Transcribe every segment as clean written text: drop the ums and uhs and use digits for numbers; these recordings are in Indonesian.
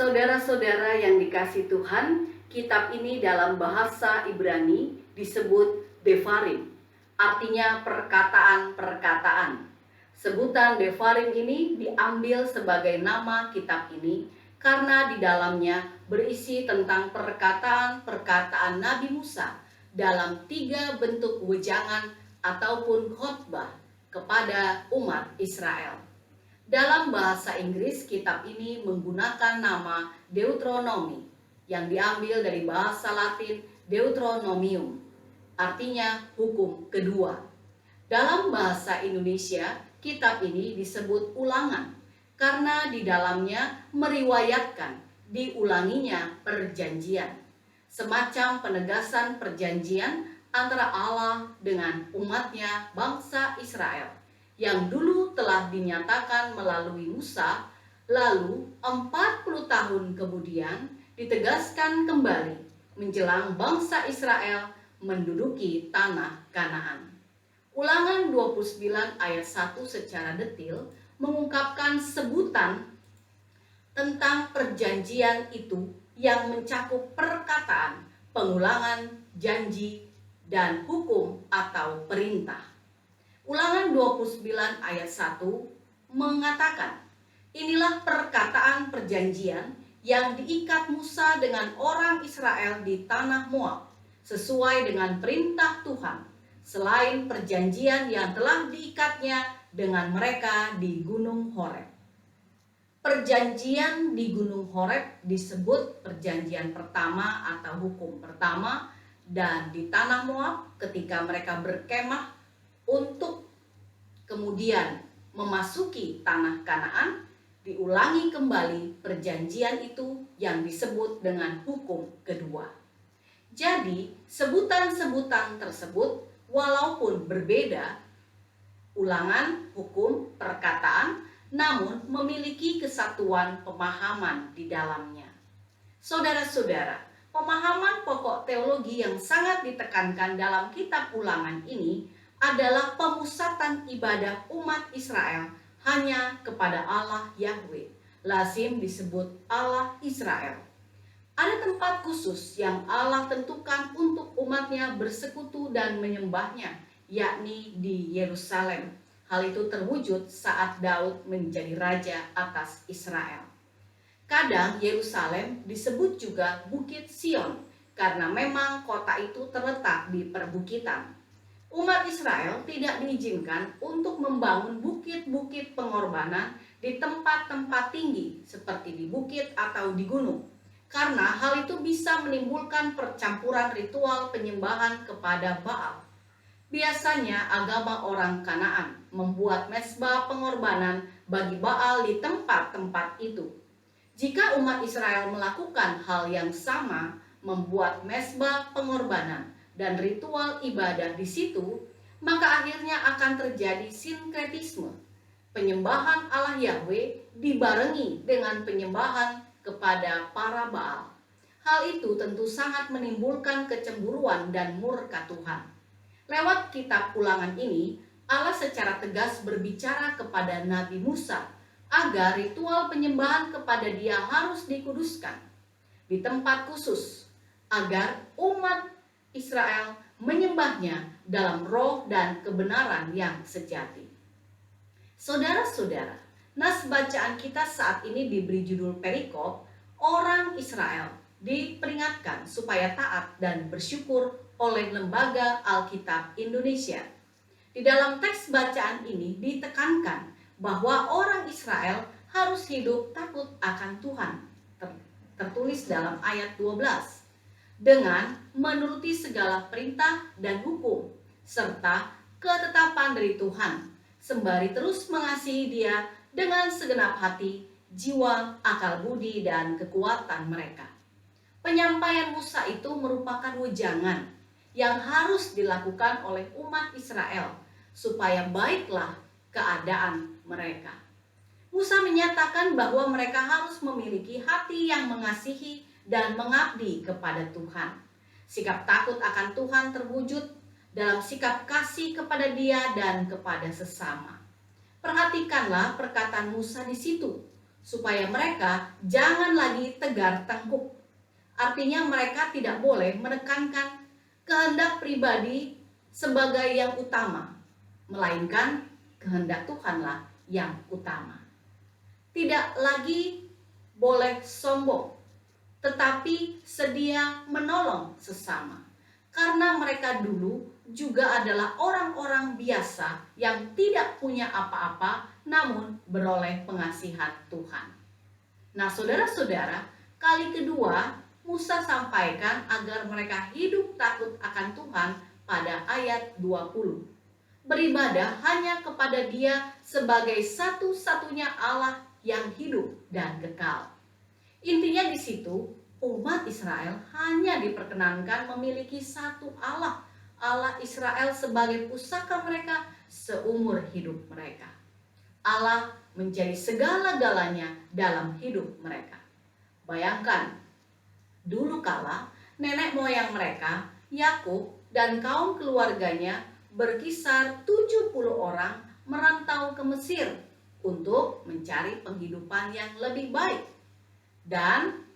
Saudara-saudara yang dikasihi Tuhan, kitab ini dalam bahasa Ibrani disebut Devarim, artinya perkataan-perkataan. Sebutan Devarim ini diambil sebagai nama kitab ini karena di dalamnya berisi tentang perkataan-perkataan Nabi Musa dalam 3 bentuk wejangan ataupun khotbah kepada umat Israel. Dalam bahasa Inggris, kitab ini menggunakan nama Deuteronomy yang diambil dari bahasa Latin Deuteronomium, artinya hukum kedua. Dalam bahasa Indonesia, kitab ini disebut ulangan karena di dalamnya meriwayatkan diulanginya perjanjian, semacam penegasan perjanjian antara Allah dengan umatnya bangsa Israel yang dulu telah dinyatakan melalui Musa, lalu 40 tahun kemudian ditegaskan kembali menjelang bangsa Israel menduduki tanah Kanaan. Ulangan 29 ayat 1 secara detil mengungkapkan sebutan tentang perjanjian itu yang mencakup perkataan, pengulangan, janji, dan hukum atau perintah. Ulangan 29 ayat 1 mengatakan, inilah perkataan perjanjian yang diikat Musa dengan orang Israel di tanah Moab, sesuai dengan perintah Tuhan, selain perjanjian yang telah diikatnya dengan mereka di Gunung Horeb. Perjanjian di Gunung Horeb disebut perjanjian pertama atau hukum pertama, dan di tanah Moab ketika mereka berkemah untuk kemudian memasuki tanah Kanaan, diulangi kembali perjanjian itu yang disebut dengan hukum kedua. Jadi, sebutan-sebutan tersebut walaupun berbeda, ulangan, hukum, perkataan, namun memiliki kesatuan pemahaman di dalamnya. Saudara-saudara, pemahaman pokok teologi yang sangat ditekankan dalam kitab Ulangan ini adalah pemusatan ibadah umat Israel hanya kepada Allah Yahweh. Lazim disebut Allah Israel. Ada tempat khusus yang Allah tentukan untuk umatnya bersekutu dan menyembahnya, yakni di Yerusalem. Hal itu terwujud saat Daud menjadi raja atas Israel. Kadang Yerusalem disebut juga Bukit Sion karena memang kota itu terletak di perbukitan. Umat Israel tidak diizinkan untuk membangun bukit-bukit pengorbanan di tempat-tempat tinggi seperti di bukit atau di gunung, karena hal itu bisa menimbulkan percampuran ritual penyembahan kepada Baal. Biasanya agama orang Kanaan membuat mezbah pengorbanan bagi Baal di tempat-tempat itu. Jika umat Israel melakukan hal yang sama, membuat mezbah pengorbanan dan ritual ibadah di situ, maka akhirnya akan terjadi sinkretisme. Penyembahan Allah Yahweh dibarengi dengan penyembahan kepada para Baal. Hal itu tentu sangat menimbulkan kecemburuan dan murka Tuhan. Lewat kitab Ulangan ini, Allah secara tegas berbicara kepada Nabi Musa agar ritual penyembahan kepada Dia harus dikuduskan di tempat khusus, agar umat Israel menyembahnya dalam roh dan kebenaran yang sejati. Saudara-saudara, nas bacaan kita saat ini diberi judul perikop, orang Israel diperingatkan supaya taat dan bersyukur oleh Lembaga Alkitab Indonesia. Di dalam teks bacaan ini ditekankan bahwa orang Israel harus hidup takut akan Tuhan, tertulis dalam ayat 12. Dengan menuruti segala perintah dan hukum, serta ketetapan dari Tuhan, sembari terus mengasihi Dia dengan segenap hati, jiwa, akal budi, dan kekuatan mereka. Penyampaian Musa itu merupakan wejangan yang harus dilakukan oleh umat Israel, supaya baiklah keadaan mereka. Musa menyatakan bahwa mereka harus memiliki hati yang mengasihi dan mengabdi kepada Tuhan. Sikap takut akan Tuhan terwujud dalam sikap kasih kepada Dia dan kepada sesama. Perhatikanlah perkataan Musa di situ, supaya mereka jangan lagi tegar tengkuk. Artinya mereka tidak boleh menekankan kehendak pribadi sebagai yang utama, melainkan kehendak Tuhanlah yang utama. Tidak lagi boleh sombong, tetapi sedia menolong sesama. Karena mereka dulu juga adalah orang-orang biasa yang tidak punya apa-apa, namun beroleh pengasihan Tuhan. Nah, saudara-saudara, kali kedua Musa sampaikan agar mereka hidup takut akan Tuhan pada ayat 20. Beribadah hanya kepada Dia sebagai satu-satunya Allah yang hidup dan kekal. Intinya di situ, umat Israel hanya diperkenankan memiliki satu Allah, Allah Israel sebagai pusaka mereka seumur hidup mereka. Allah menjadi segala-galanya dalam hidup mereka. Bayangkan, dulu kala nenek moyang mereka, Yakub dan kaum keluarganya berkisar 70 orang merantau ke Mesir untuk mencari penghidupan yang lebih baik. Dan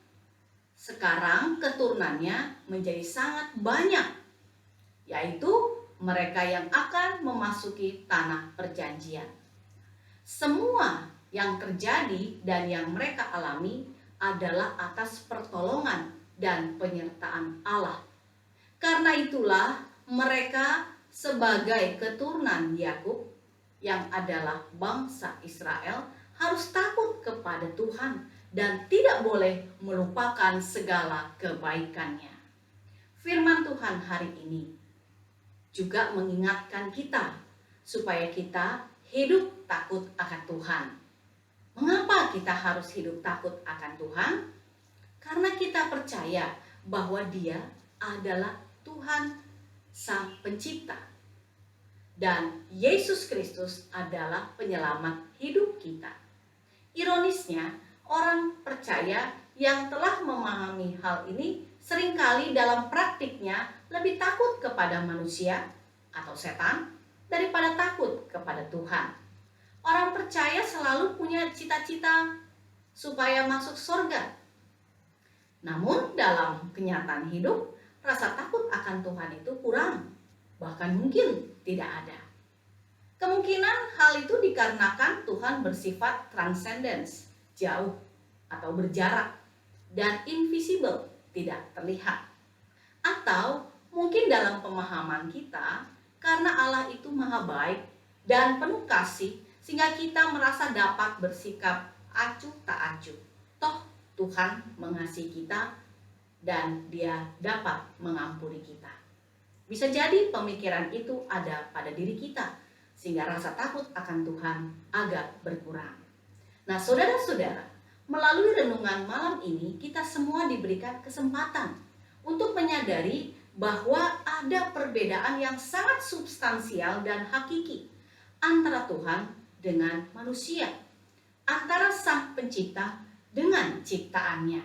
sekarang keturunannya menjadi sangat banyak, yaitu mereka yang akan memasuki tanah perjanjian. Semua yang terjadi dan yang mereka alami adalah atas pertolongan dan penyertaan Allah. Karena itulah mereka sebagai keturunan Yakub yang adalah bangsa Israel harus takut kepada Tuhan dan tidak boleh melupakan segala kebaikannya. Firman Tuhan hari ini juga mengingatkan kita supaya kita hidup takut akan Tuhan. Mengapa kita harus hidup takut akan Tuhan? Karena kita percaya bahwa Dia adalah Tuhan Sang Pencipta. Dan Yesus Kristus adalah penyelamat hidup kita. Ironisnya, orang percaya yang telah memahami hal ini seringkali dalam praktiknya lebih takut kepada manusia atau setan daripada takut kepada Tuhan. Orang percaya selalu punya cita-cita supaya masuk surga. Namun dalam kenyataan hidup, rasa takut akan Tuhan itu kurang, bahkan mungkin tidak ada. Kemungkinan hal itu dikarenakan Tuhan bersifat transcendence, jauh atau berjarak, dan invisible, tidak terlihat. Atau mungkin dalam pemahaman kita, karena Allah itu maha baik dan penuh kasih, sehingga kita merasa dapat bersikap acuh tak acuh. Toh Tuhan mengasihi kita dan Dia dapat mengampuni kita. Bisa jadi pemikiran itu ada pada diri kita, sehingga rasa takut akan Tuhan agak berkurang. Nah, saudara-saudara, melalui renungan malam ini kita semua diberikan kesempatan untuk menyadari bahwa ada perbedaan yang sangat substansial dan hakiki antara Tuhan dengan manusia, antara Sang Pencipta dengan ciptaannya.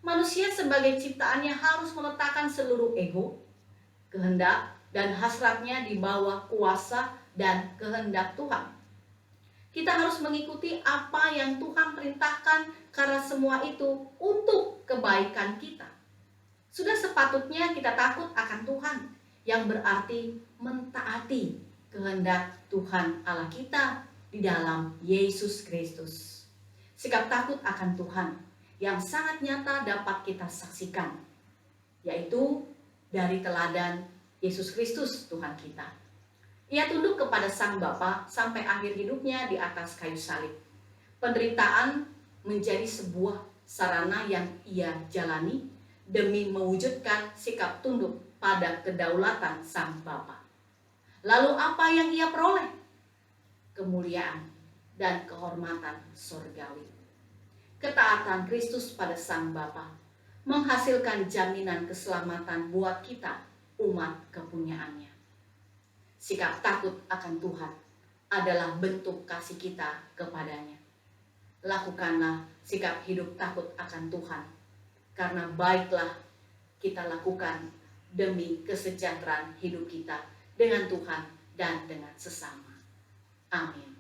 Manusia sebagai ciptaannya harus meletakkan seluruh ego, kehendak, dan hasratnya di bawah kuasa dan kehendak Tuhan. Kita harus mengikuti apa yang Tuhan perintahkan karena semua itu untuk kebaikan kita. Sudah sepatutnya kita takut akan Tuhan, yang berarti mentaati kehendak Tuhan Allah kita di dalam Yesus Kristus. Sikap takut akan Tuhan yang sangat nyata dapat kita saksikan, yaitu dari teladan Yesus Kristus Tuhan kita. Ia tunduk kepada Sang Bapa sampai akhir hidupnya di atas kayu salib. Penderitaan menjadi sebuah sarana yang ia jalani demi mewujudkan sikap tunduk pada kedaulatan Sang Bapa. Lalu apa yang ia peroleh? Kemuliaan dan kehormatan surgawi. Ketaatan Kristus pada Sang Bapa menghasilkan jaminan keselamatan buat kita, umat kepunyaannya. Sikap takut akan Tuhan adalah bentuk kasih kita kepadanya. Lakukanlah sikap hidup takut akan Tuhan, karena baiklah kita lakukan demi kesejahteraan hidup kita dengan Tuhan dan dengan sesama. Amin.